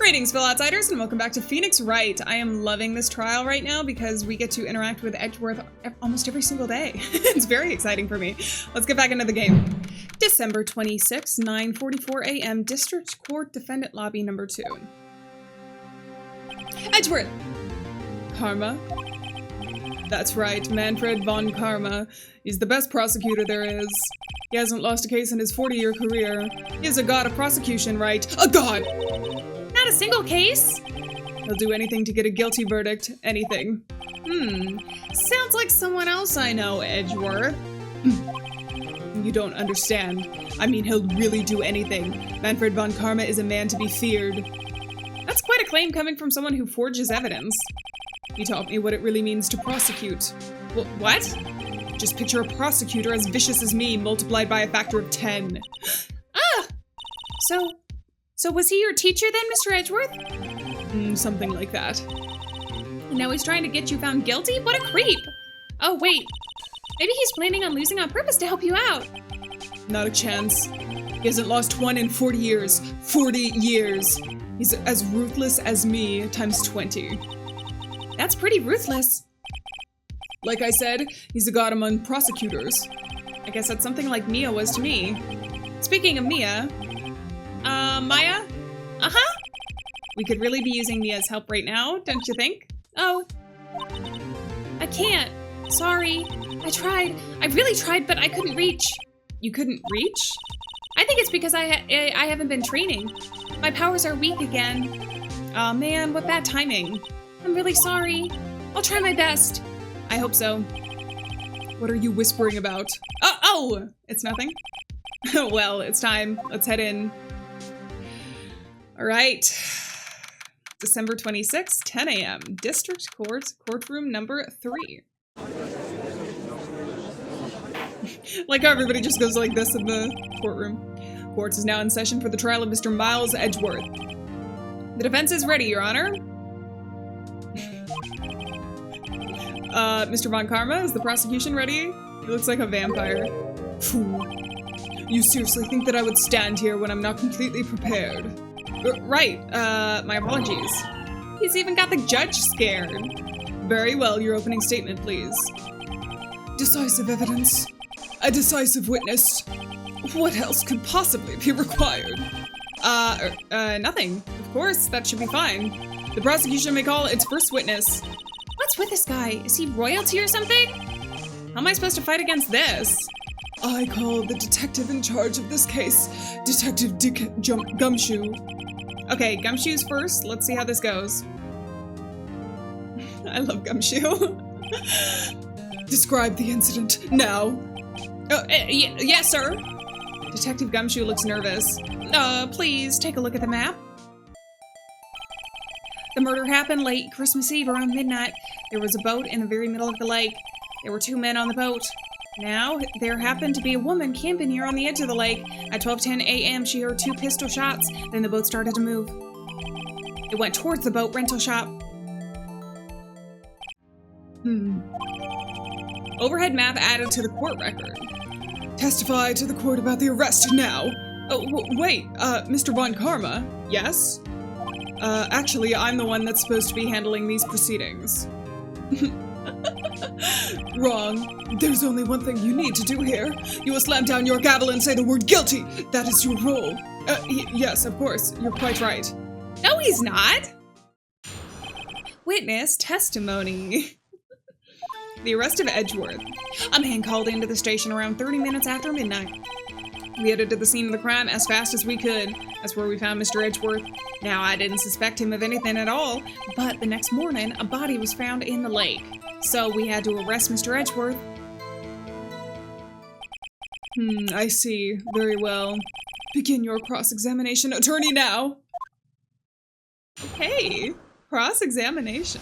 Greetings, fellow outsiders, and welcome back to Phoenix Wright. I am loving this trial right now because we get to interact with Edgeworth almost every single day. It's very exciting for me. Let's get back into the game. December 26, 9:44 a.m. District Court Defendant Lobby number 2. Edgeworth! Karma? That's right, Manfred von Karma. He's the best prosecutor there is. He hasn't lost a case in his 40-year career. He is a god of prosecution, right? A god! Not a single case. He'll do anything to get a guilty verdict. Anything. Sounds like someone else I know, Edgeworth. You don't understand. I mean, he'll really do anything. Manfred von Karma is a man to be feared. That's quite a claim coming from someone who forges evidence. He taught me what it really means to prosecute. What? Just picture a prosecutor as vicious as me multiplied by a factor of 10. Ah! So was he your teacher then, Mr. Edgeworth? Something like that. And now he's trying to get you found guilty? What a creep! Oh, wait. Maybe he's planning on losing on purpose to help you out. Not a chance. He hasn't lost one in 40 years. 40 years! He's as ruthless as me times 20. That's pretty ruthless. Like I said, he's a god among prosecutors. I guess that's something like Mia was to me. Speaking of Mia... Maya? Uh-huh. We could really be using Mia's help right now, don't you think? Oh. I can't. Sorry. I tried. I really tried, but I couldn't reach. You couldn't reach? I think it's because I haven't been training. My powers are weak again. Aw, man, what bad timing. I'm really sorry. I'll try my best. I hope so. What are you whispering about? Oh! It's nothing? Well, it's time. Let's head in. All right. December 26th, 10 a.m. District Court, courtroom number 3. Like how everybody just goes like this in the courtroom. Court is now in session for the trial of Mr. Miles Edgeworth. The defense is ready, Your Honor. Mr. von Karma, is the prosecution ready? He looks like a vampire. Phew. You seriously think that I would stand here when I'm not completely prepared? Right, my apologies. He's even got the judge scared. Very well, your opening statement, please. Decisive evidence. A decisive witness. What else could possibly be required? Nothing. Of course, that should be fine. The prosecution may call its first witness. What's with this guy? Is he royalty or something? How am I supposed to fight against this? I call the detective in charge of this case, Detective Gumshoe. Okay, Gumshoe's first. Let's see how this goes. I love Gumshoe. Describe the incident now. Yes, sir. Detective Gumshoe looks nervous. Please take a look at the map. The murder happened late Christmas Eve around midnight. There was a boat in the very middle of the lake. There were 2 men on the boat. Now, there happened to be a woman camping here on the edge of the lake. At 12:10 a.m., she heard 2 pistol shots. Then the boat started to move. It went towards the boat rental shop. Overhead map added to the court record. Testify to the court about the arrest now. Oh, wait, Mr. von Karma? Yes? Actually, I'm the one that's supposed to be handling these proceedings. Wrong. There's only one thing you need to do here. You will slam down your gavel and say the word guilty. That is your role. Yes, of course. You're quite right. No, he's not. Witness testimony. The arrest of Edgeworth. A man called into the station around 30 minutes after midnight. We headed to the scene of the crime as fast as we could. That's where we found Mr. Edgeworth. Now, I didn't suspect him of anything at all, but the next morning, a body was found in the lake. So we had to arrest Mr. Edgeworth. I see. Very well. Begin your cross-examination, attorney, now. Okay, cross-examination.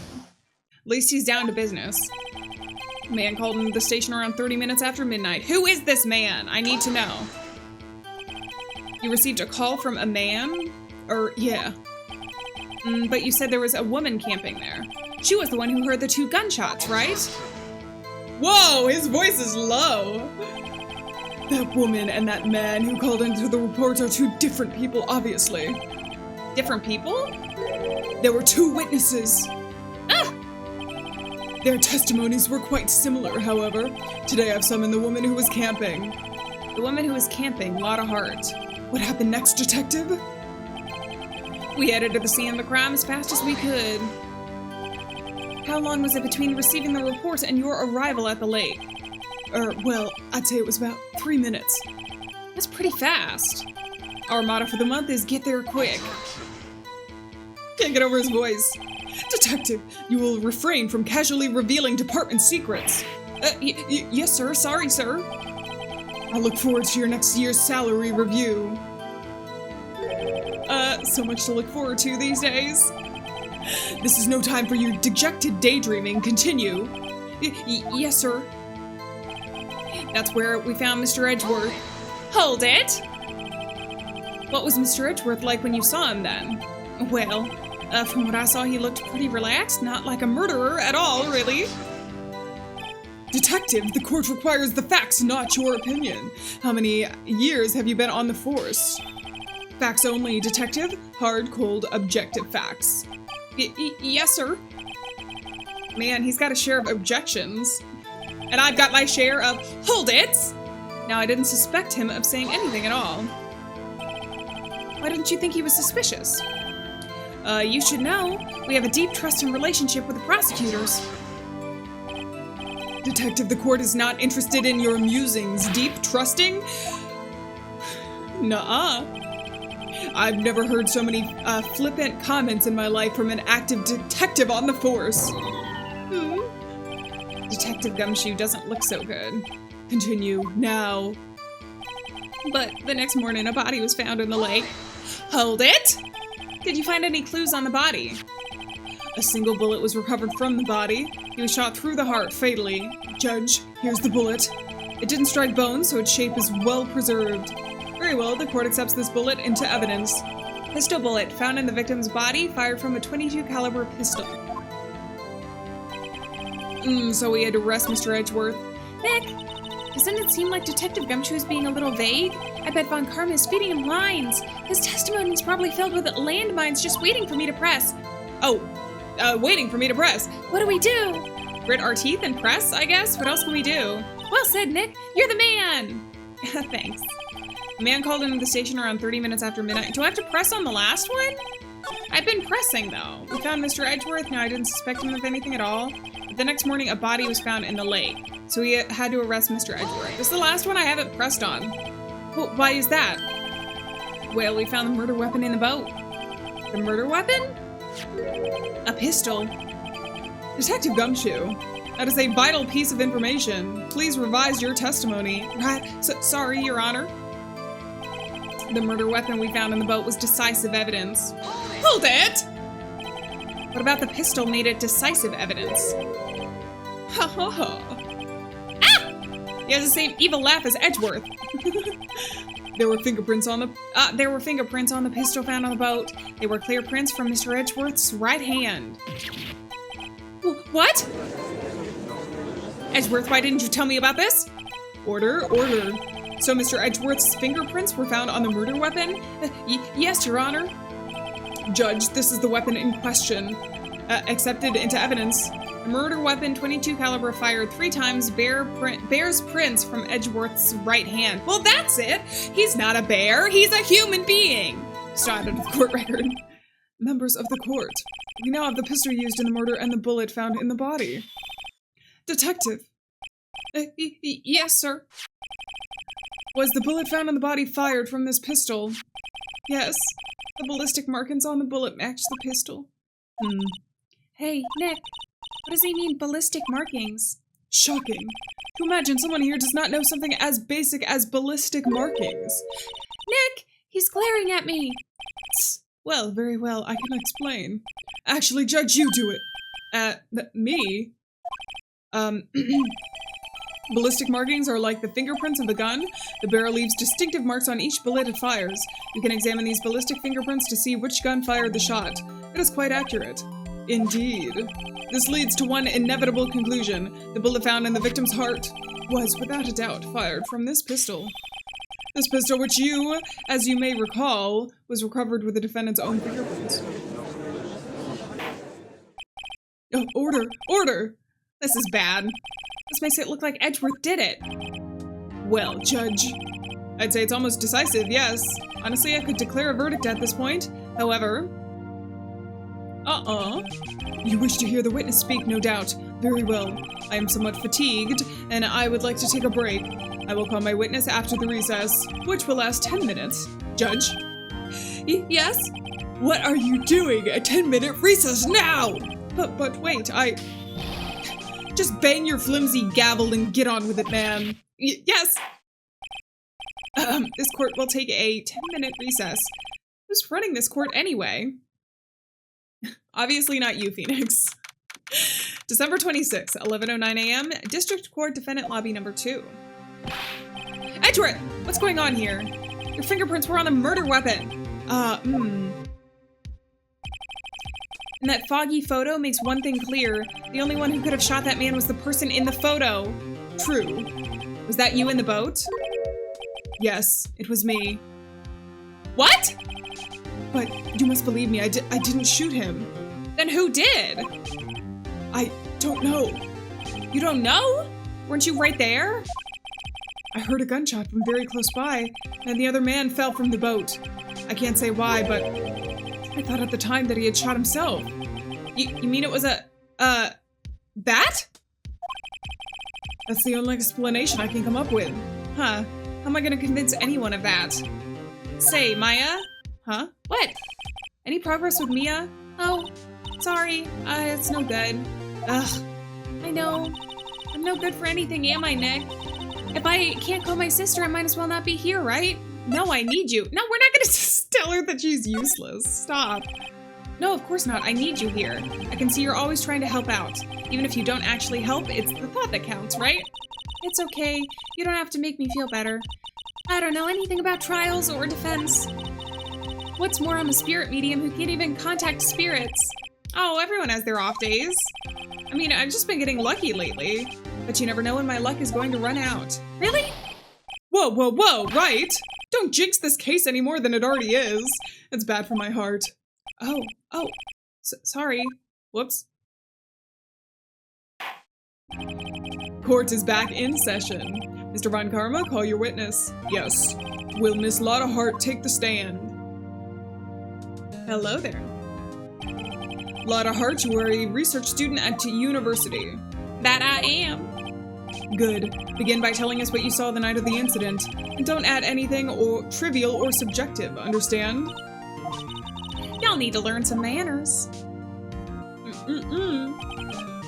At least he's down to business. A man called into the station around 30 minutes after midnight. Who is this man? I need to know. You received a call from a man? Yeah. But you said there was a woman camping there. She was the one who heard the 2 gunshots, right? Whoa, his voice is low. That woman and that man who called into the report are 2 different people, obviously. Different people? There were 2 witnesses. Ah! Their testimonies were quite similar, however. Today I've summoned the woman who was camping. The woman who was camping, Lotta Hart. What happened next, Detective? We headed to the scene of the crime as fast as we could. How long was it between receiving the report and your arrival at the lake? Well, I'd say it was about 3 minutes. That's pretty fast. Our motto for the month is get there quick. Can't get over his voice. Detective, you will refrain from casually revealing department secrets. Yes, sir. Sorry, sir. I'll look forward to your next year's salary review. So much to look forward to these days. This is no time for your dejected daydreaming. Continue. Yes, sir. That's where we found Mr. Edgeworth. Hold it! What was Mr. Edgeworth like when you saw him then? Well, from what I saw, he looked pretty relaxed, not like a murderer at all, really. Detective, the court requires the facts, not your opinion. How many years have you been on the force? Facts only, Detective. Hard, cold, objective facts. Yes, sir. Man, he's got a share of objections. And I've got my share of hold it! Now, I didn't suspect him of saying anything at all. Why didn't you think he was suspicious? You should know. We have a deep trust and relationship with the prosecutors. Detective, the court is not interested in your musings. Deep trusting? Nuh-uh. I've never heard so many flippant comments in my life from an active detective on the force. Detective Gumshoe doesn't look so good. Continue, now. But the next morning, a body was found in the lake. Hold it! Did you find any clues on the body? A single bullet was recovered from the body. He was shot through the heart, fatally. Judge, here's the bullet. It didn't strike bones, so its shape is well preserved. Very well, the court accepts this bullet into evidence. Pistol bullet found in the victim's body, fired from a .22 caliber pistol. So we had to arrest Mr. Edgeworth. Nick, doesn't it seem like Detective Gumshoe is being a little vague? I bet Von Karma is feeding him lines. His testimony is probably filled with landmines just waiting for me to press. Waiting for me to press. What do we do? Grit our teeth and press, I guess? What else can we do? Well said, Nick. You're the man. Thanks. A man called into the station around 30 minutes after midnight. Do I have to press on the last one? I've been pressing, though. We found Mr. Edgeworth. Now, I didn't suspect him of anything at all. But the next morning, a body was found in the lake. So we had to arrest Mr. Edgeworth. This is the last one I haven't pressed on. Well, why is that? Well, we found the murder weapon in the boat. The murder weapon? A pistol. Detective Gumshoe, that is a vital piece of information. Please revise your testimony. Right, sorry, Your Honor. The murder weapon we found in the boat was decisive evidence. Hold it! What about the pistol made it decisive evidence? Ha ha ha. Ah! He has the same evil laugh as Edgeworth. There were fingerprints on the pistol found on the boat. They were clear prints from Mr. Edgeworth's right hand. What? Edgeworth, why didn't you tell me about this? Order, order. So Mr. Edgeworth's fingerprints were found on the murder weapon? Yes, Your Honor. Judge, this is the weapon in question. Accepted into evidence. The murder weapon, .22 caliber, fired 3 times, bears prints from Edgeworth's right hand. Well, that's it. He's not a bear. He's a human being. Started with court record. Members of the court, we now have the pistol used in the murder and the bullet found in the body. Detective. Yes, sir. Was the bullet found in the body fired from this pistol? Yes. The ballistic markings on the bullet match the pistol. Hey, Nick. What does he mean, ballistic markings? Shocking. To imagine someone here does not know something as basic as ballistic markings. Nick! He's glaring at me. Well, very well, I can explain. Actually, Judge, you do it. Me? Ballistic markings are like the fingerprints of the gun. The barrel leaves distinctive marks on each bullet it fires. You can examine these ballistic fingerprints to see which gun fired the shot. It is quite accurate. Indeed. This leads to one inevitable conclusion. The bullet found in the victim's heart was, without a doubt, fired from this pistol. This pistol, which you, as you may recall, was recovered with the defendant's own fingerprints. Oh, order! Order! This is bad. This makes it look like Edgeworth did it. Well, Judge, I'd say it's almost decisive, yes. Honestly, I could declare a verdict at this point. However... You wish to hear the witness speak, no doubt. Very well. I am somewhat fatigued, and I would like to take a break. I will call my witness after the recess, which will last 10 minutes. Judge? Yes? What are you doing? A 10-minute recess now! But wait, Just bang your flimsy gavel and get on with it, man. Yes! This court will take a 10-minute recess. Who's running this court anyway? Obviously not you, Phoenix. December 26, 11:09 a.m., District Court Defendant Lobby number 2. Edgeworth! What's going on here? Your fingerprints were on the murder weapon. And that foggy photo makes one thing clear. The only one who could have shot that man was the person in the photo. True. Was that you in the boat? Yes, it was me. What? But you must believe me, I didn't shoot him. Then who did? I don't know. You don't know? Weren't you right there? I heard a gunshot from very close by, and the other man fell from the boat. I can't say why, but I thought at the time that he had shot himself. You mean it was a bat? That's the only explanation I can come up with. Huh. How am I gonna convince anyone of that? Say, Maya? Huh? What? Any progress with Mia? Oh, sorry. It's no good. Ugh. I know. I'm no good for anything, am I, Nick? If I can't call my sister, I might as well not be here, right? No, I need you. No, we're not gonna just tell her that she's useless. Stop. No, of course not. I need you here. I can see you're always trying to help out. Even if you don't actually help, it's the thought that counts, right? It's okay. You don't have to make me feel better. I don't know anything about trials or defense. What's more, I'm a spirit medium who can't even contact spirits. Oh, everyone has their off days. I mean, I've just been getting lucky lately. But you never know when my luck is going to run out. Really? Whoa, right? Don't jinx this case any more than it already is. It's bad for my heart. Oh, sorry. Whoops. Court is back in session. Mr. Von Karma, call your witness. Yes. Will Miss Lotta Hart take the stand? Hello there. Lotta Hart, you are a research student at university. That I am. Good. Begin by telling us what you saw the night of the incident. And don't add anything or trivial or subjective, understand? Y'all need to learn some manners.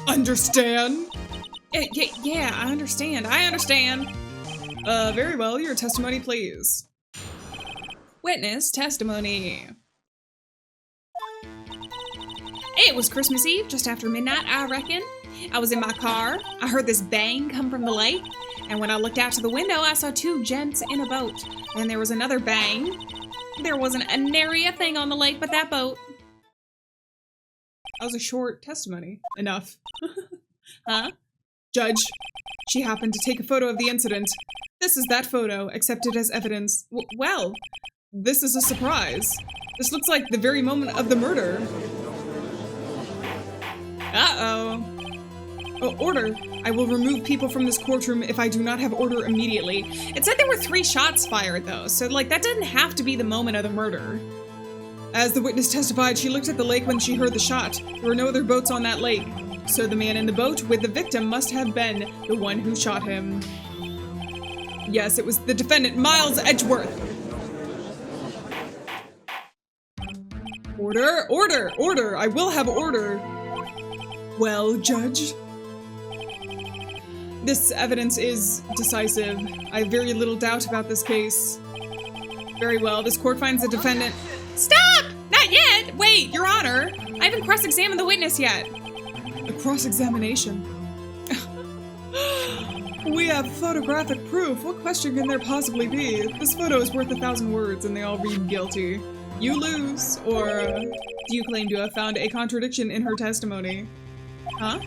Understand? Yeah, I understand. Very well, your testimony, please. Witness testimony. It was Christmas Eve, just after midnight, I reckon. I was in my car. I heard this bang come from the lake. And when I looked out to the window, I saw two gents in a boat. And there was another bang. There wasn't a nary a thing on the lake but that boat. That was a short testimony. Enough. Huh? Judge, she happened to take a photo of the incident. This is that photo, accepted as evidence. Well, this is a surprise. This looks like the very moment of the murder. Uh-oh. Oh, order. I will remove people from this courtroom if I do not have order immediately. It said there were 3 shots fired, though, so, like, that didn't have to be the moment of the murder. As the witness testified, she looked at the lake when she heard the shot. There were no other boats on that lake. So the man in the boat with the victim must have been the one who shot him. Yes, it was the defendant, Miles Edgeworth. Order! I will have order. Well, Judge? This evidence is decisive. I have very little doubt about this case. Very well, this court finds the defendant... Stop! Not yet! Wait, Your Honor! I haven't cross-examined the witness yet. A cross-examination? We have photographic proof. What question can there possibly be? This photo is worth 1,000 words and they all read guilty. You lose, or do you claim to have found a contradiction in her testimony? Huh?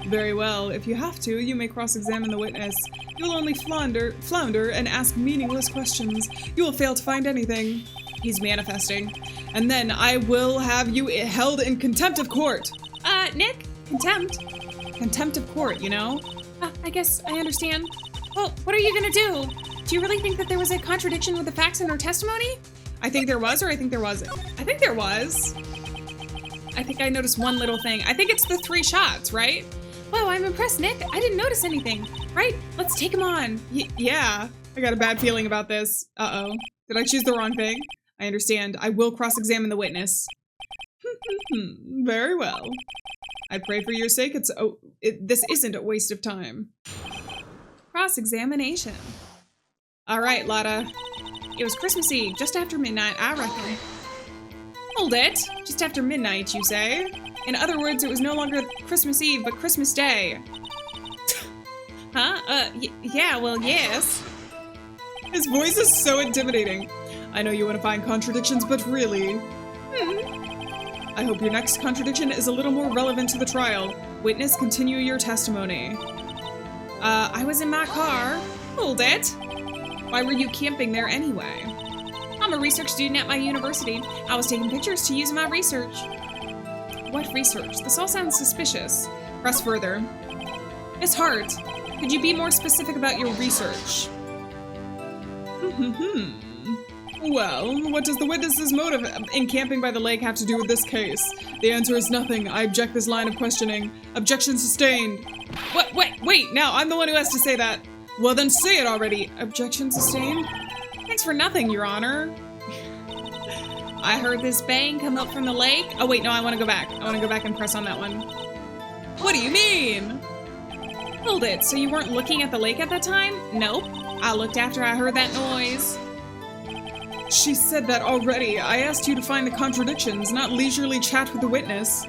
Very well. If you have to, you may cross-examine the witness. You'll only flounder and ask meaningless questions. You will fail to find anything. He's manifesting. And then I will have you held in contempt of court. Nick? Contempt? Contempt of court, you know? I guess I understand. Well, what are you gonna do? Do you really think that there was a contradiction with the facts in her testimony? I think there was, or I think there wasn't. I think there was. I think I noticed one little thing. I think it's the 3 shots, right? Wow, I'm impressed, Nick. I didn't notice anything. Right, let's take him on. Yeah, I got a bad feeling about this. Uh-oh. Did I choose the wrong thing? I understand. I will cross-examine the witness. Very well. I pray for your sake this isn't a waste of time. Cross-examination. All right, Lotta. It was Christmas Eve, just after midnight, I reckon. Hold it. Just after midnight, you say? In other words, it was no longer Christmas Eve, but Christmas Day. Huh? Yeah, well, yes. His voice is so intimidating. I know you want to find contradictions, but really... I hope your next contradiction is a little more relevant to the trial. Witness, continue your testimony. I was in my car. Hold it. Why were you camping there anyway? I'm a research student at my university. I was taking pictures to use in my research. What research? This all sounds suspicious. Press further. Miss Hart, could you be more specific about your research? Well, what does the witness's motive in camping by the lake have to do with this case? The answer is nothing. I object this line of questioning. Objection sustained. What? Wait, now I'm the one who has to say that. Well, then say it already. Objection sustained? Thanks for nothing, Your Honor. I heard this bang come up from the lake. Oh, wait, no, I want to go back. I want to go back and press on that one. What do you mean? Hold it, so you weren't looking at the lake at that time? Nope. I looked after I heard that noise. She said that already. I asked you to find the contradictions, not leisurely chat with the witness.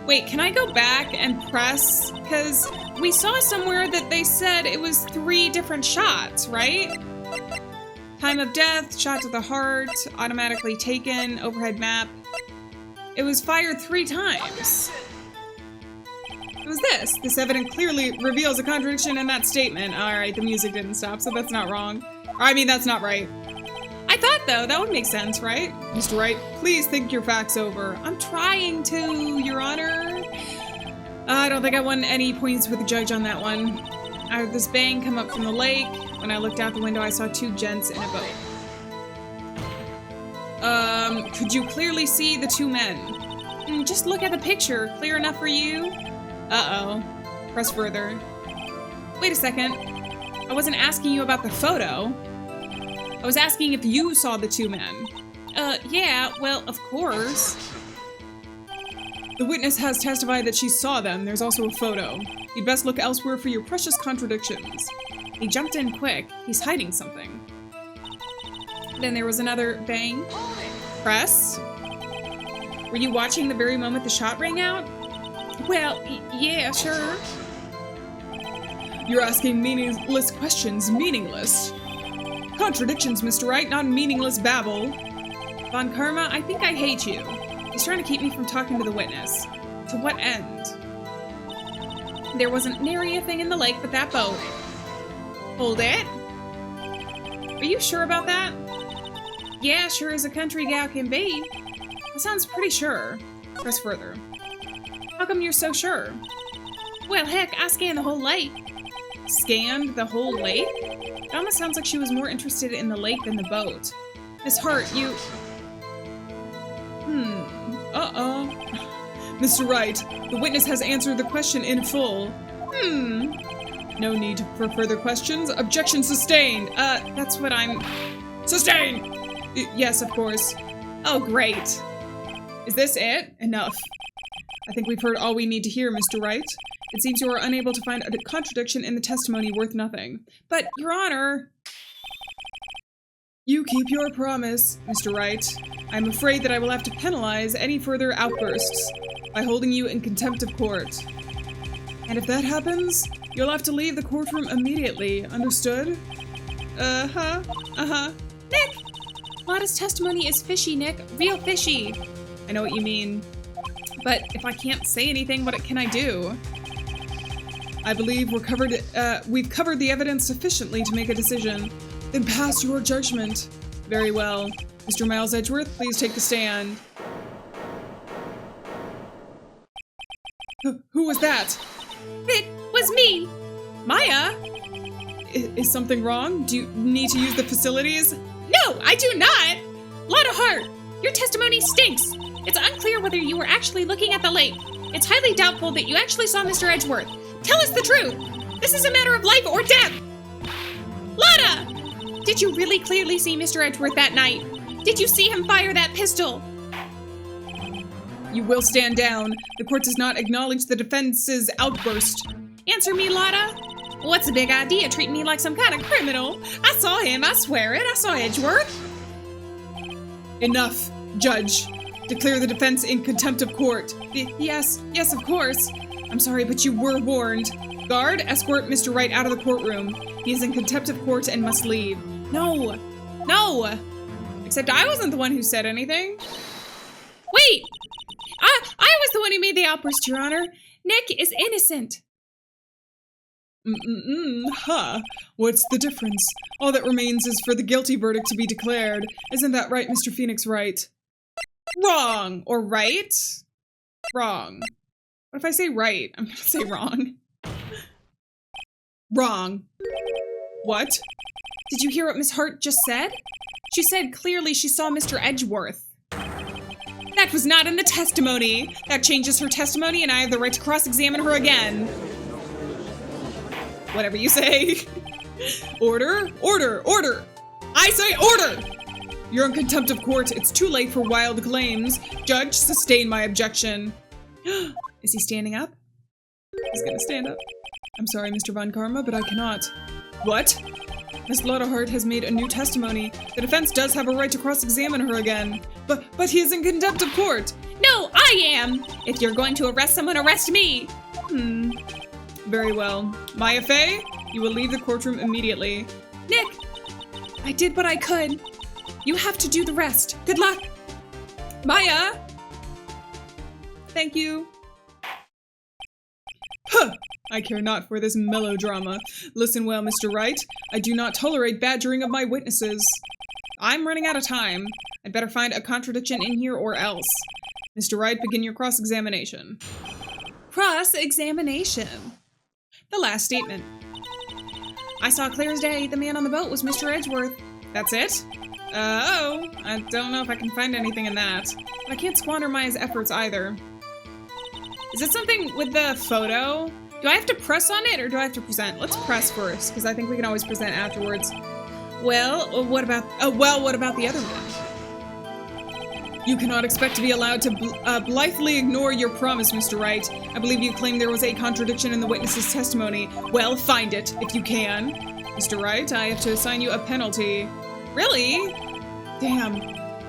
Wait, can I go back and press? Because we saw somewhere that they said it was 3 different shots, right? Time of death, shot to the heart, automatically taken, overhead map. It was fired 3 times. It was this. This evidence clearly reveals a contradiction in that statement. All right, the music didn't stop, so that's not wrong. I mean, that's not right. I thought, though, that would make sense, right? Mr. Wright, please think your facts over. I'm trying to, Your Honor. I don't think I won any points with the judge on that one. I heard this bang come up from the lake. When I looked out the window, I saw 2 gents in a boat. Could you clearly see the 2 men? Just look at the picture. Clear enough for you? Uh-oh. Press further. Wait a second. I wasn't asking you about the photo. I was asking if you saw the 2 men. Yeah, well, of course. The witness has testified that she saw them. There's also a photo. You'd best look elsewhere for your precious contradictions. He jumped in quick. He's hiding something. Then there was another bang. Press. Were you watching the very moment the shot rang out? Well, yeah, sure. You're asking meaningless questions. Meaningless. Contradictions, Mr. Wright, not meaningless babble. Von Karma, I think I hate you. He's trying to keep me from talking to the witness. To what end? There wasn't nary a thing in the lake but that boat. Hold it. Are you sure about that? Yeah, sure as a country gal can be. That sounds pretty sure. Press further. How come you're so sure? Well, heck, I scanned the whole lake. Scanned the whole lake? It almost sounds like she was more interested in the lake than the boat. Miss Hart, you... Uh-oh. Mr. Wright, the witness has answered the question in full. No need for further questions. Objection sustained. That's what I'm... Sustained! Yes, of course. Oh, great. Is this it? Enough. I think we've heard all we need to hear, Mr. Wright. It seems you are unable to find a contradiction in the testimony worth nothing. But, Your Honor... You keep your promise, Mr. Wright. I'm afraid that I will have to penalize any further outbursts by holding you in contempt of court. And if that happens, you'll have to leave the courtroom immediately, understood? Nick! Lotta's testimony is fishy, Nick. Real fishy. I know what you mean. But if I can't say anything, what can I do? I believe we've covered the evidence sufficiently to make a decision. Then pass your judgment. Very well. Mr. Miles Edgeworth, please take the stand. Who was that? It was me! Maya? Is something wrong? Do you need to use the facilities? No, I do not! Lotta Hart, your testimony stinks. It's unclear whether you were actually looking at the lake. It's highly doubtful that you actually saw Mr. Edgeworth. Tell us the truth! This is a matter of life or death! Lotta! Did you really clearly see Mr. Edgeworth that night? Did you see him fire that pistol? You will stand down. The court does not acknowledge the defense's outburst. Answer me, Lotta. What's the big idea, treating me like some kind of criminal? I saw him, I swear it. I saw Edgeworth. Enough, Judge. Declare the defense in contempt of court. Yes, of course. I'm sorry, but you were warned. Guard, escort Mr. Wright out of the courtroom. He is in contempt of court and must leave. No. Except I wasn't the one who said anything. Wait! I was the one who made the outburst, Your Honor. Nick is innocent. What's the difference? All that remains is for the guilty verdict to be declared. Isn't that right, Mr. Phoenix Wright? Wrong! Or right? Wrong. What if I say right? I'm gonna say wrong. Wrong. What? Did you hear what Miss Hart just said? She said clearly she saw Mr. Edgeworth. That was not in the testimony. That changes her testimony and I have the right to cross-examine her again. Whatever you say. Order. I say order! You're in contempt of court. It's too late for wild claims. Judge, sustain my objection. Is he standing up? He's gonna stand up. I'm sorry, Mr. Von Karma, but I cannot. What? Miss Lotta Hart has made a new testimony. The defense does have a right to cross-examine her again. But he is in contempt of court. No, I am! If you're going to arrest someone, arrest me! Very well. Maya Fey, you will leave the courtroom immediately. Nick! I did what I could. You have to do the rest. Good luck! Maya! Thank you. Huh! I care not for this melodrama. Listen well, Mr. Wright. I do not tolerate badgering of my witnesses. I'm running out of time. I'd better find a contradiction in here or else. Mr. Wright, begin your cross-examination. Cross-examination. The last statement. I saw clear as day the man on the boat was Mr. Edgeworth. That's it? I don't know if I can find anything in that. But I can't squander Maya's efforts either. Is it something with the photo? Do I have to press on it or do I have to present? Let's press first, because I think we can always present afterwards. Well, what about the other one? You cannot expect to be allowed to blithely ignore your promise, Mr. Wright. I believe you claimed there was a contradiction in the witness's testimony. Well, find it, if you can. Mr. Wright, I have to assign you a penalty. Really? Damn.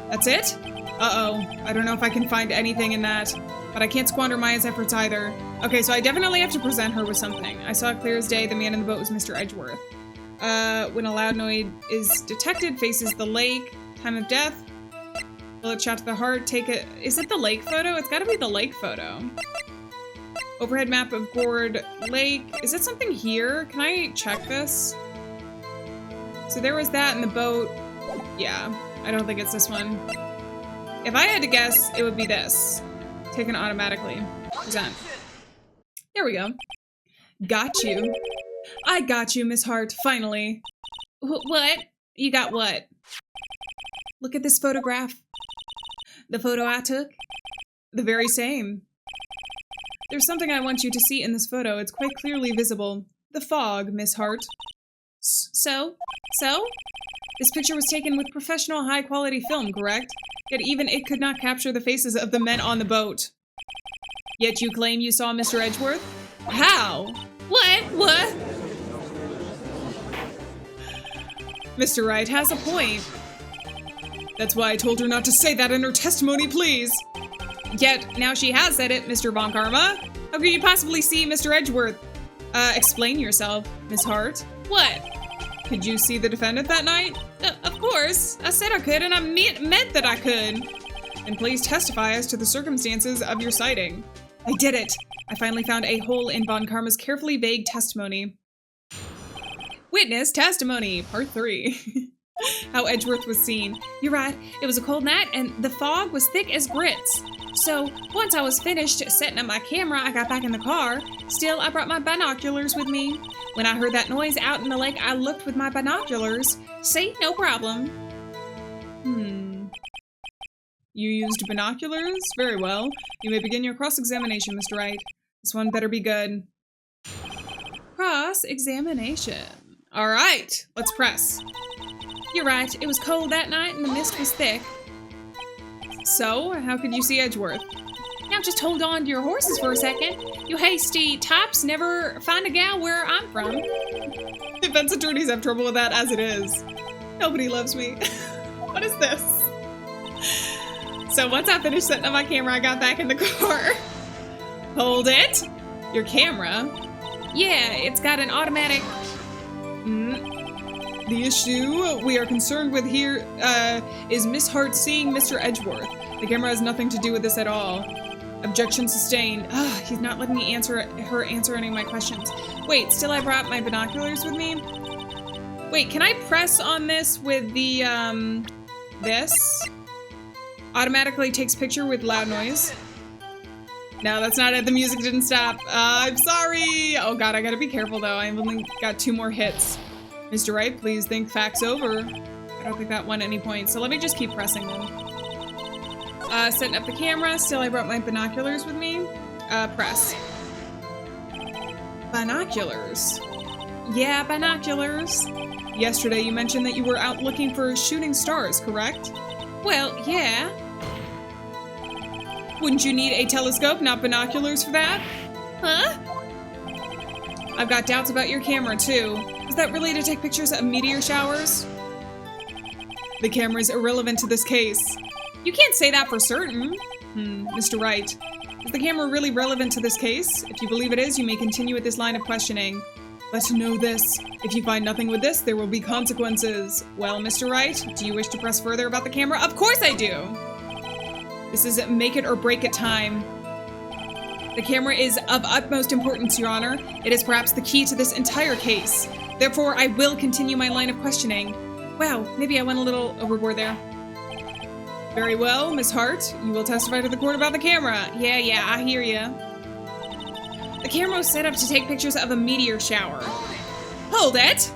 That's it? Uh-oh. I don't know if I can find anything in that. But I can't squander Maya's efforts either. Okay, so I definitely have to present her with something. I saw clear as day the man in the boat was Mr. Edgeworth. When a loud noise is detected, faces the lake. Time of death. Bullet shot to the heart. Take it. Is it the lake photo? It's gotta be the lake photo. Overhead map of Gourd Lake. Is it something here? Can I check this? So there was that in the boat. Yeah, I don't think it's this one. If I had to guess, it would be this. Taken automatically. Present. There we go. Got you. I got you, Miss Hart, finally. What? You got what? Look at this photograph. The photo I took? The very same. There's something I want you to see in this photo. It's quite clearly visible. The fog, Miss Hart. So? This picture was taken with professional high-quality film, correct? Yet even it could not capture the faces of the men on the boat. Yet you claim you saw Mr. Edgeworth? How? What? Mr. Wright has a point. That's why I told her not to say that in her testimony, please. Yet, now she has said it, Mr. Von Karma. How could you possibly see Mr. Edgeworth? Explain yourself, Miss Hart. What? Could you see the defendant that night? Of course. I said I could, and I meant that I could. Then please testify as to the circumstances of your sighting. I did it! I finally found a hole in Von Karma's carefully vague testimony. Witness testimony, part 3. How Edgeworth was seen. You're right, it was a cold night and the fog was thick as grits. So, once I was finished setting up my camera, I got back in the car. Still, I brought my binoculars with me. When I heard that noise out in the lake, I looked with my binoculars. See, no problem. You used binoculars? Very well. You may begin your cross-examination, Mr. Wright. This one better be good. Cross-examination. All right, let's press. You're right, it was cold that night and the mist was thick. So, how could you see Edgeworth? Now just hold on to your horses for a second. You hasty types never find a gal where I'm from. Defense attorneys have trouble with that as it is. Nobody loves me. What is this? So once I finished setting up my camera, I got back in the car. Hold it. Your camera? Yeah, it's got an automatic... The issue we are concerned with here is Miss Hart seeing Mr. Edgeworth. The camera has nothing to do with this at all. Objection sustained. He's not letting me answer any of my questions. Wait, still I brought my binoculars with me? Wait, can I press on this with the, this? Automatically takes picture with loud noise. No, that's not it. The music didn't stop. I'm sorry. Oh god, I gotta be careful though. I've only got 2 more hits. Mr. Wright, please think facts over. I don't think that won any points, so let me just keep pressing them. Setting up the camera. Still, I brought my binoculars with me. Press. Binoculars. Yeah, binoculars. Yesterday, you mentioned that you were out looking for shooting stars, correct? Well, yeah. Wouldn't you need a telescope, not binoculars for that? Huh? I've got doubts about your camera, too. Is that really to take pictures of meteor showers? The camera's irrelevant to this case. You can't say that for certain. Mr. Wright, is the camera really relevant to this case? If you believe it is, you may continue with this line of questioning. But know this, if you find nothing with this, there will be consequences. Well, Mr. Wright, do you wish to press further about the camera? Of course I do! This is make it or break it time. The camera is of utmost importance, Your Honor. It is perhaps the key to this entire case. Therefore, I will continue my line of questioning. Wow, maybe I went a little overboard there. Very well, Miss Hart. You will testify to the court about the camera. Yeah, I hear ya. The camera was set up to take pictures of a meteor shower. Hold it!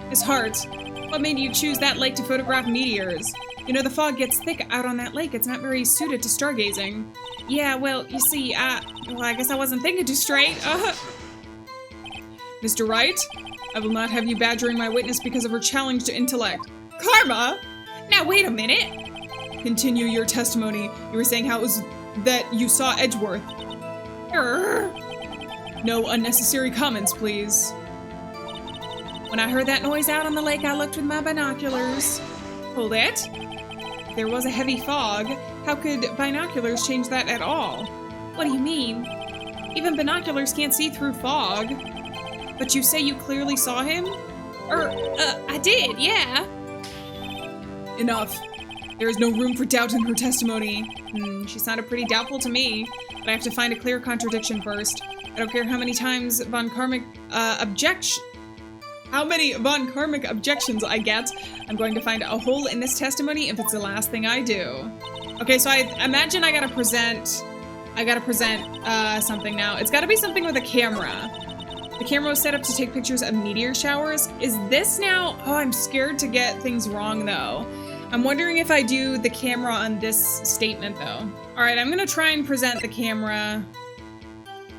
Miss Hart, what made you choose that lake to photograph meteors? You know, the fog gets thick out on that lake. It's not very suited to stargazing. Yeah, well, you see, I guess I wasn't thinking too straight. Mr. Wright, I will not have you badgering my witness because of her challenge to intellect. Karma! Now, wait a minute. Continue your testimony. You were saying how it was that you saw Edgeworth. No unnecessary comments, please. When I heard that noise out on the lake, I looked with my binoculars. Hold it. If there was a heavy fog, how could binoculars change that at all? What do you mean? Even binoculars can't see through fog. But you say you clearly saw him? I did, yeah. Enough. There is no room for doubt in her testimony. She sounded pretty doubtful to me, but I have to find a clear contradiction first. I don't care how many times Von Karmic objections I get. I'm going to find a hole in this testimony if it's the last thing I do. Okay, so I imagine I gotta present something now. It's gotta be something with a camera. The camera was set up to take pictures of meteor showers. Is this now? Oh, I'm scared to get things wrong though. I'm wondering if I do the camera on this statement though. All right, I'm gonna try and present the camera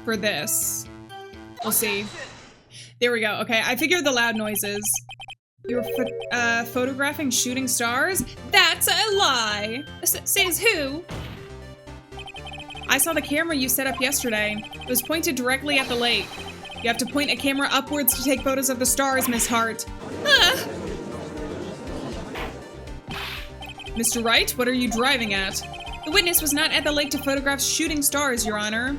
for this. We'll see. There we go. Okay, I figured the loud noises. You're photographing shooting stars? That's a lie! Says who? I saw the camera you set up yesterday. It was pointed directly at the lake. You have to point a camera upwards to take photos of the stars, Miss Hart. Mr. Wright, what are you driving at? The witness was not at the lake to photograph shooting stars, Your Honor.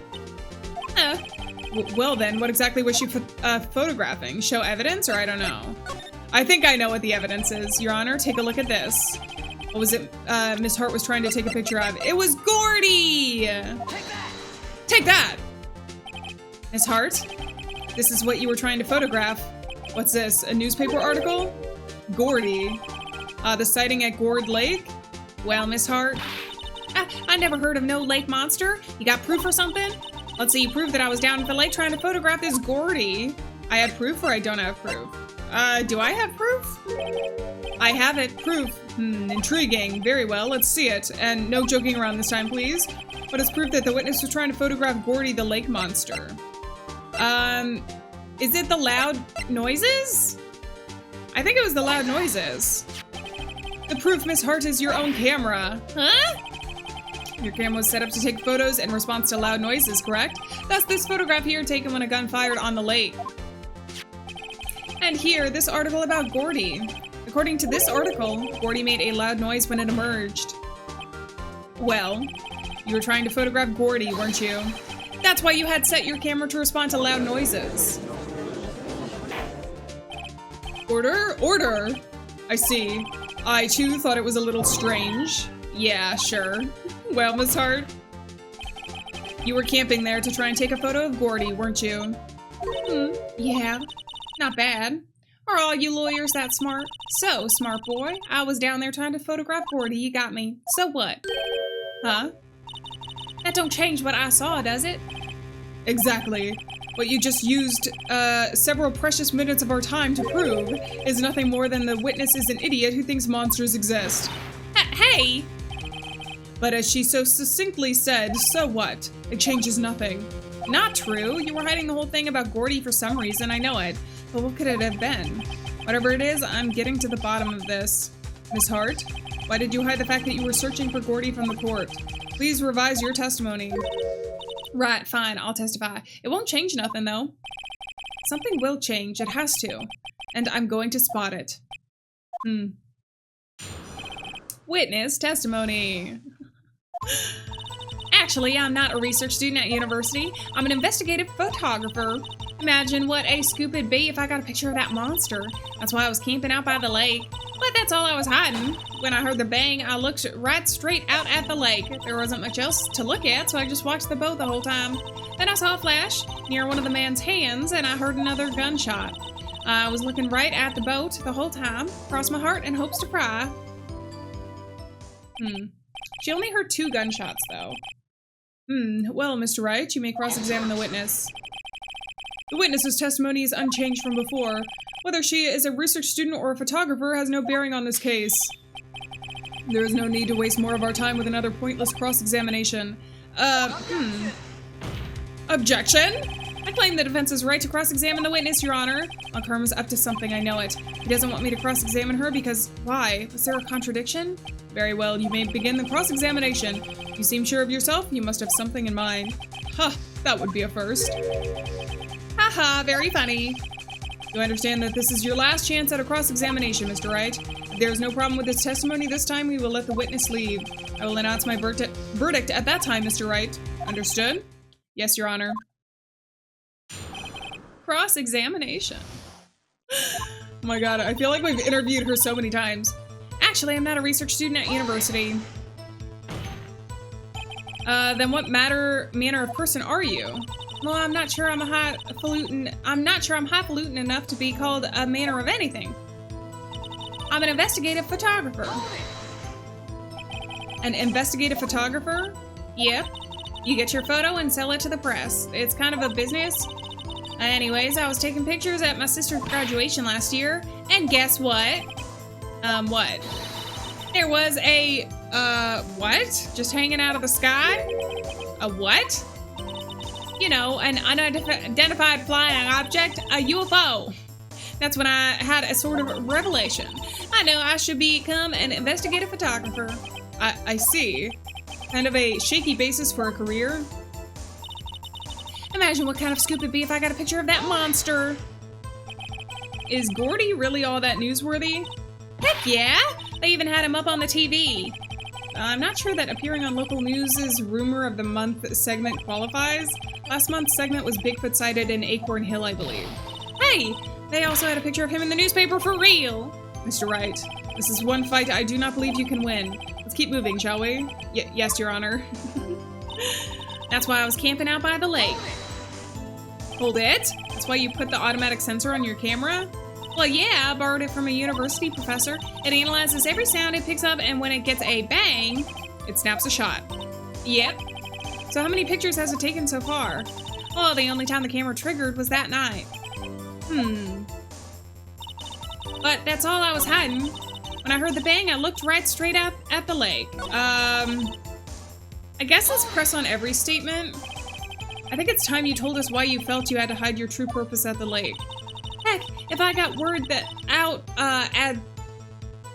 Well then, what exactly was she photographing? Show evidence, or I don't know? I think I know what the evidence is, Your Honor. Take a look at this. What was it Miss Hart was trying to take a picture of? It was Gordy! Take that! Miss Hart, this is what you were trying to photograph. What's this, a newspaper article? Gordy. The sighting at Gourd Lake? Well, Miss Hart, I never heard of no lake monster. You got proof or something? let's say you proved that I was down at the lake trying to photograph this Gordy. I have proof or I don't have proof? Do I have proof? I have it. Proof. Intriguing. Very well, let's see it. And no joking around this time, please. But it's proof that the witness was trying to photograph Gordy the lake monster. Is it the loud noises? I think it was the loud noises. The proof, Miss Hart, is your own camera. Huh? Your camera was set up to take photos in response to loud noises, correct? Thus, this photograph here taken when a gun fired on the lake. And here, this article about Gordy. According to this article, Gordy made a loud noise when it emerged. Well, you were trying to photograph Gordy, weren't you? That's why you had set your camera to respond to loud noises. Order? Order! I see. I, too, thought it was a little strange. Yeah, sure. Well, Miss Hart, you were camping there to try and take a photo of Gordy, weren't you? Yeah. Not bad. Are all you lawyers that smart? So, smart boy, I was down there trying to photograph Gordy, you got me. So what? Huh? That don't change what I saw, does it? Exactly. What you just used several precious minutes of our time to prove is nothing more than the witness is an idiot who thinks monsters exist. Hey! But as she so succinctly said, so what? It changes nothing. Not true. You were hiding the whole thing about Gordy for some reason, I know it. But what could it have been? Whatever it is, I'm getting to the bottom of this. Miss Hart, why did you hide the fact that you were searching for Gordy from the court? Please revise your testimony. Right, fine, I'll testify. It won't change nothing, though. Something will change, it has to. And I'm going to spot it. Witness testimony. Actually, I'm not a research student at university. I'm an investigative photographer. Imagine what a scoop it'd be if I got a picture of that monster. That's why I was camping out by the lake. But that's all I was hiding. When I heard the bang, I looked right straight out at the lake. There wasn't much else to look at, so I just watched the boat the whole time. Then I saw a flash near one of the man's hands, and I heard another gunshot. I was looking right at the boat the whole time. Cross my heart and hopes to cry. She only heard 2 gunshots, though. Well, Mr. Wright, you may cross-examine the witness. The witness's testimony is unchanged from before. Whether she is a research student or a photographer has no bearing on this case. There is no need to waste more of our time with another pointless cross-examination. Objection? I claim the defense's right to cross-examine the witness, Your Honor. Karma's up to something, I know it. He doesn't want me to cross-examine her because... Why? Was there a contradiction? Very well, you may begin the cross-examination. You seem sure of yourself, you must have something in mind. Ha, that would be a first. Haha, very funny. You understand that this is your last chance at a cross-examination, Mr. Wright. If there is no problem with this testimony this time, we will let the witness leave. I will announce my verdict at that time, Mr. Wright. Understood? Yes, Your Honor. Cross-examination. Oh my god, I feel like we've interviewed her so many times. Actually, I'm not a research student at university. Then what manner of person are you? Well, I'm not sure I'm highfalutin enough to be called a manner of anything. I'm an investigative photographer. An investigative photographer? Yep. You get your photo and sell it to the press. It's kind of a business. Anyways, I was taking pictures at my sister's graduation last year, and guess what? What? There was a, what? Just hanging out of the sky? A what? You know, an unidentified flying object, a UFO. That's when I had a sort of revelation. I know I should become an investigative photographer. I see. Kind of a shaky basis for a career. Imagine what kind of scoop it'd be if I got a picture of that monster. Is Gordy really all that newsworthy? Heck yeah! They even had him up on the TV. I'm not sure that appearing on local news' Rumor of the Month segment qualifies. Last month's segment was Bigfoot sighted in Acorn Hill, I believe. Hey! They also had a picture of him in the newspaper for real! Mr. Wright, This is one fight I do not believe you can win. Let's keep moving, shall we? Yes, Your Honor. That's why I was camping out by the lake. Hold it? That's why you put the automatic sensor on your camera? Well, yeah, I borrowed it from a university professor. It analyzes every sound it picks up, and when it gets a bang, it snaps a shot. Yep. So how many pictures has it taken so far? Well, the only time the camera triggered was that night. But that's all I was hiding. When I heard the bang, I looked right straight up at the lake. I guess let's press on every statement. I think it's time you told us why you felt you had to hide your true purpose at the lake. Heck, if I got word that out,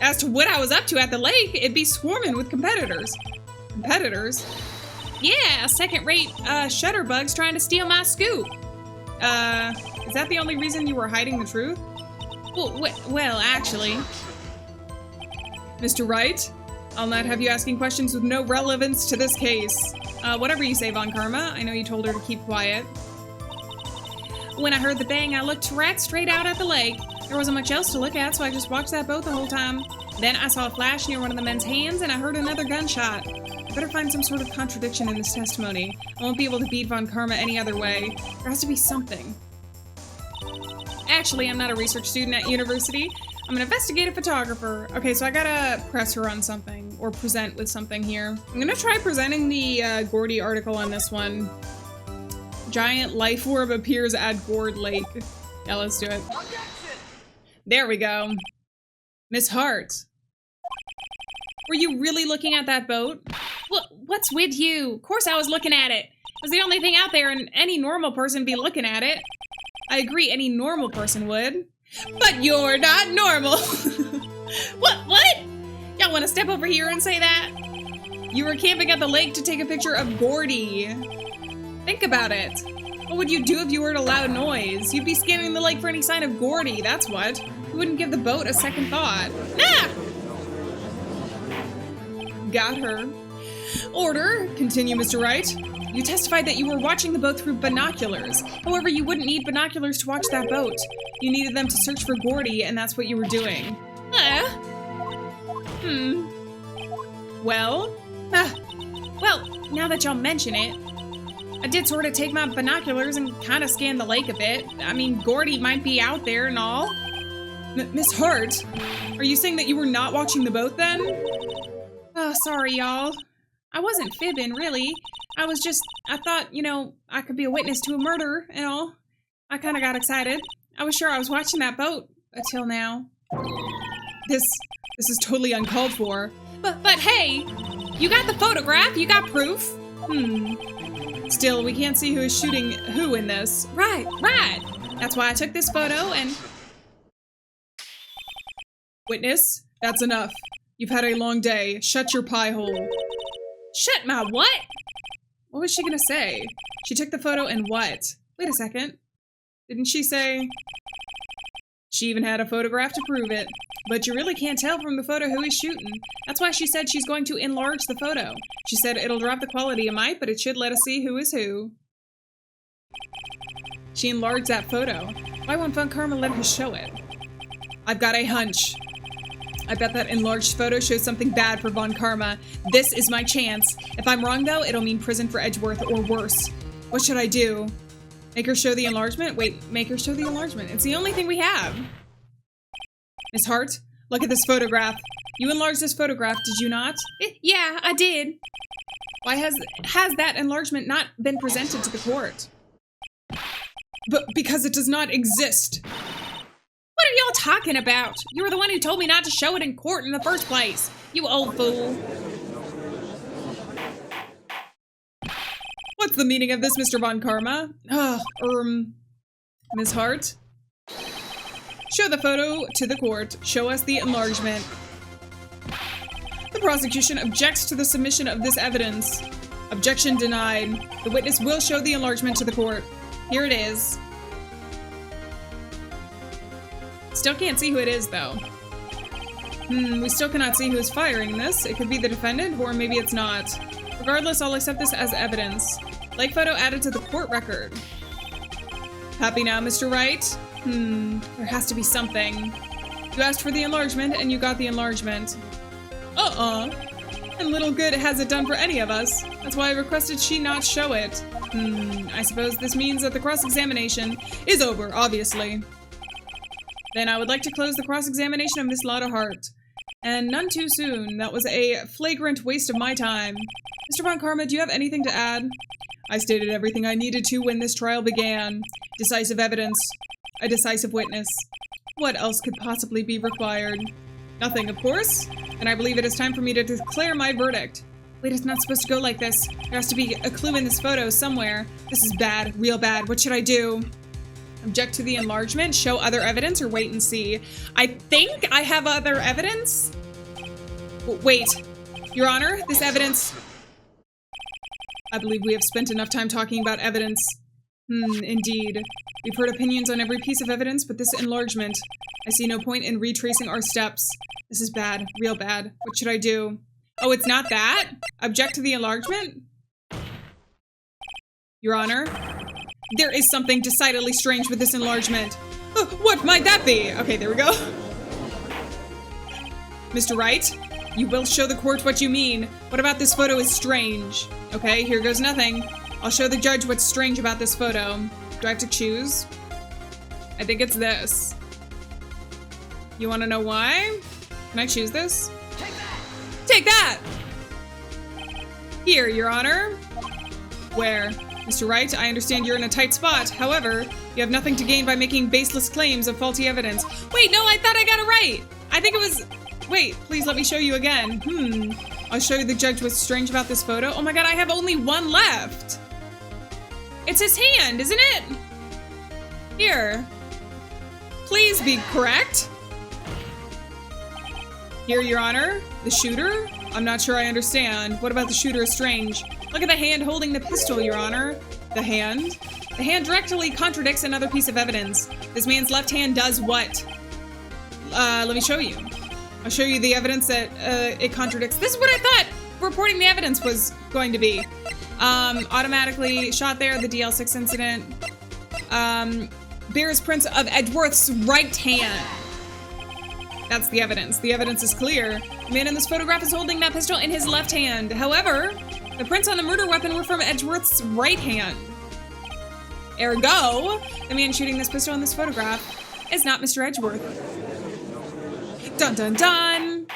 as to what I was up to at the lake, it'd be swarming with competitors. Competitors? Yeah, second-rate, shutterbugs trying to steal my scoop. Is that the only reason you were hiding the truth? Well, actually. Mr. Wright, I'll not have you asking questions with no relevance to this case. Whatever you say, Von Karma. I know you told her to keep quiet. When I heard the bang, I looked right straight out at the lake. There wasn't much else to look at, so I just watched that boat the whole time. Then I saw a flash near one of the men's hands, and I heard another gunshot. I better find some sort of contradiction in this testimony. I won't be able to beat Von Karma any other way. There has to be something. Actually, I'm not a research student at university. I'm an investigative photographer. Okay, so I gotta press her on something, or present with something here. I'm gonna try presenting the Gordy article on this one. Giant life orb appears at Gourd Lake. Yeah, let's do it. There we go. Miss Hart. Were you really looking at that boat? What's with you? Of course I was looking at it. It was the only thing out there, and any normal person would be looking at it. I agree, any normal person would. But you're not normal. What? Y'all want to step over here and say that? You were camping at the lake to take a picture of Gordy. Think about it. What would you do if you heard a loud noise? You'd be scanning the lake for any sign of Gordy, that's what. You wouldn't give the boat a second thought. Ah! Got her. Order. Continue, Mr. Wright. You testified that you were watching the boat through binoculars. However, you wouldn't need binoculars to watch that boat. You needed them to search for Gordy, and that's what you were doing. Well? Well, now that y'all mention it, I did sort of take my binoculars and kind of scan the lake a bit. I mean, Gordy might be out there and all. Miss Hart, are you saying that you were not watching the boat then? Oh, sorry, y'all. I wasn't fibbing, really. I thought, I could be a witness to a murder and all. I kind of got excited. I was sure I was watching that boat until now. This is totally uncalled for. But hey, you got the photograph, you got proof. Still, we can't see who is shooting who in this. Right. That's why I took this photo and... Witness, that's enough. You've had a long day. Shut your pie hole. Shut my what? What was she gonna say? She took the photo and what? Wait a second. Didn't she say... She even had a photograph to prove it. But you really can't tell from the photo who he's shooting. That's why she said she's going to enlarge the photo. She said it'll drop the quality a mite, but it should let us see who is who. She enlarged that photo. Why won't Von Karma let her show it? I've got a hunch. I bet that enlarged photo shows something bad for Von Karma. This is my chance. If I'm wrong, though, it'll mean prison for Edgeworth or worse. What should I do? Make her show the enlargement? Wait, make her show the enlargement. It's the only thing we have. Miss Hart, look at this photograph. You enlarged this photograph, did you not? Yeah, I did. Why has that enlargement not been presented to the court? But because it does not exist. What are y'all talking about? You were the one who told me not to show it in court in the first place. You old fool. What's the meaning of this, Mr. Von Karma? Ms. Hart? Show the photo to the court. Show us the enlargement. The prosecution objects to the submission of this evidence. Objection denied. The witness will show the enlargement to the court. Here it is. Still can't see who it is, though. We still cannot see who is firing this. It could be the defendant, or maybe it's not. Regardless, I'll accept this as evidence. Lake photo added to the court record. Happy now, Mr. Wright? There has to be something. You asked for the enlargement, and you got the enlargement. And little good has it done for any of us. That's why I requested she not show it. I suppose this means that the cross-examination is over, obviously. Then I would like to close the cross-examination of Miss Lotta Hart. And none too soon. That was a flagrant waste of my time. Mr. Von Karma, do you have anything to add? I stated everything I needed to when this trial began. Decisive evidence. A decisive witness. What else could possibly be required? Nothing, of course. And I believe it is time for me to declare my verdict. Wait, it's not supposed to go like this. There has to be a clue in this photo somewhere. This is bad, real bad. What should I do? Object to the enlargement, show other evidence, or wait and see? I think I have other evidence. Wait, Your Honor, this evidence... I believe we have spent enough time talking about evidence. Indeed. We've heard opinions on every piece of evidence, but this enlargement... I see no point in retracing our steps. This is bad, real bad. What should I do? Oh, it's not that? Object to the enlargement? Your Honor, there is something decidedly strange with this enlargement. What might that be? Okay, there we go. Mr. Wright, you will show the court what you mean. What about this photo is strange? Okay, here goes nothing. I'll show the judge what's strange about this photo. Do I have to choose? I think it's this. You want to know why? Can I choose this? Take that! Here, Your Honor. Where? Mr. Wright, I understand you're in a tight spot. However, you have nothing to gain by making baseless claims of faulty evidence. Wait, no, I thought I got it right. I think it was... Wait, please let me show you again. I'll show you the judge what's strange about this photo. Oh my god, I have only one left. It's his hand, isn't it? Here. Please be correct. Here, Your Honor. The shooter? I'm not sure I understand. What about the shooter is strange? Look at the hand holding the pistol, Your Honor. The hand? The hand directly contradicts another piece of evidence. This man's left hand does what? Let me show you. I'll show you the evidence that it contradicts. This is what I thought reporting the evidence was going to be. Automatically shot there, the DL6 incident. Bears prints of Edgeworth's right hand. That's the evidence. The evidence is clear. The man in this photograph is holding that pistol in his left hand. However, the prints on the murder weapon were from Edgeworth's right hand. Ergo, the man shooting this pistol in this photograph is not Mr. Edgeworth. Dun dun dun!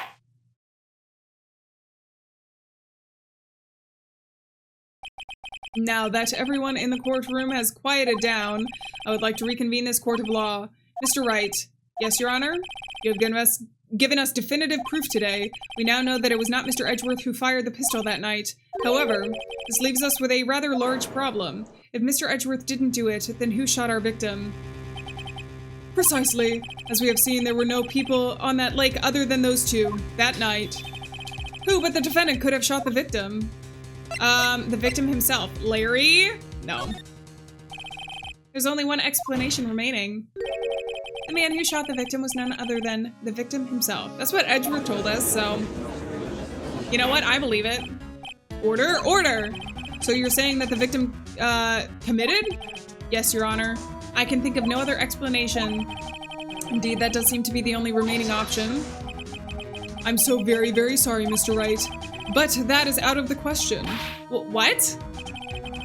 Now that everyone in the courtroom has quieted down, I would like to reconvene this court of law. Mr. Wright. Yes, Your Honor? You have given us definitive proof today. We now know that it was not Mr. Edgeworth who fired the pistol that night. However, this leaves us with a rather large problem. If Mr. Edgeworth didn't do it, then who shot our victim? Precisely. As we have seen, there were no people on that lake other than those two, that night. Who but the defendant could have shot the victim? The victim himself. Larry? No. There's only one explanation remaining. The man who shot the victim was none other than the victim himself. That's what Edgeworth told us, so... You know what? I believe it. Order? Order! So you're saying that the victim, committed? Yes, Your Honor. I can think of no other explanation. Indeed, that does seem to be the only remaining option. I'm so very, very sorry, Mr. Wright. But that is out of the question. What?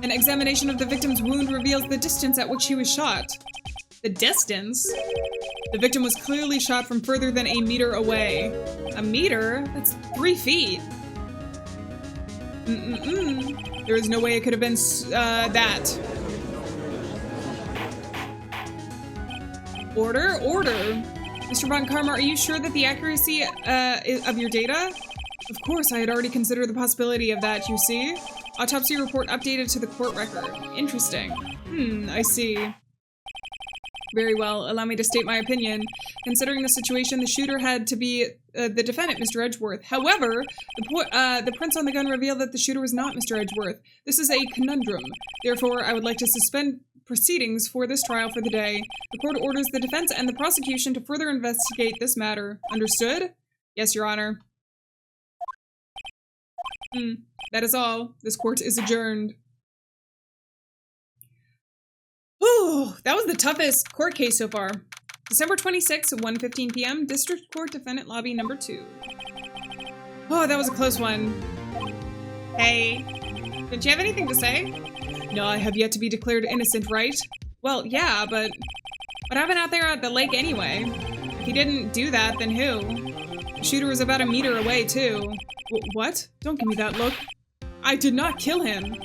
An examination of the victim's wound reveals the distance at which he was shot. The distance? The victim was clearly shot from further than a meter away. A meter? That's 3 feet. There is no way it could have been, that. Order? Order. Mr. Von Karma, are you sure that the accuracy, of your data? Of course, I had already considered the possibility of that, you see. Autopsy report updated to the court record. Interesting. I see. Very well, allow me to state my opinion. Considering the situation, the shooter had to be the defendant, Mr. Edgeworth. However, the prints on the gun reveal that the shooter was not Mr. Edgeworth. This is a conundrum. Therefore, I would like to suspend proceedings for this trial for the day. The court orders the defense and the prosecution to further investigate this matter. Understood? Yes, Your Honor. That is all. This court is adjourned. Whew, that was the toughest court case so far. December 26th at 1:15 p.m. District Court Defendant Lobby number 2. Oh, that was a close one. Hey. Did you have anything to say? No, I have yet to be declared innocent, right? Well, yeah, but what happened out there at the lake anyway? If he didn't do that, then who? The shooter was about a meter away, too. What? Don't give me that look. I did not kill him.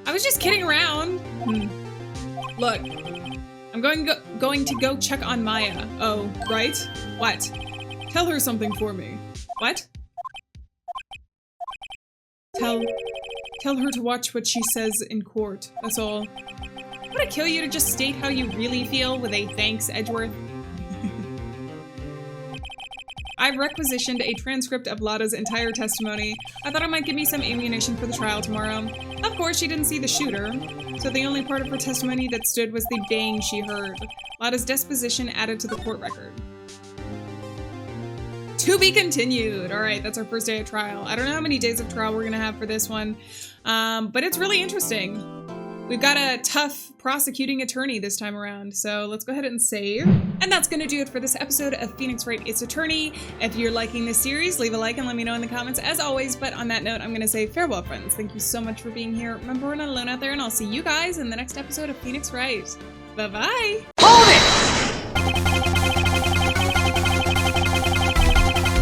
I was just kidding around. Look, I'm going to go check on Maya. Oh, right? What? Tell her something for me. What? Tell her to watch what she says in court. That's all. Would it kill you to just state how you really feel with a thanks, Edgeworth? I've requisitioned a transcript of Lotta's entire testimony. I thought it might give me some ammunition for the trial tomorrow. Of course, she didn't see the shooter, so the only part of her testimony that stood was the bang she heard. Lotta's disposition added to the court record. To be continued. All right, that's our first day of trial. I don't know how many days of trial we're gonna have for this one, but it's really interesting. We've got a tough prosecuting attorney this time around, so let's go ahead and save. And that's gonna do it for this episode of Phoenix Wright, AceAttorney. If you're liking this series, leave a like and let me know in the comments as always. But on that note, I'm gonna say farewell, friends. Thank you so much for being here. Remember, we're not alone out there, and I'll see you guys in the next episode of Phoenix Wright. Bye-bye.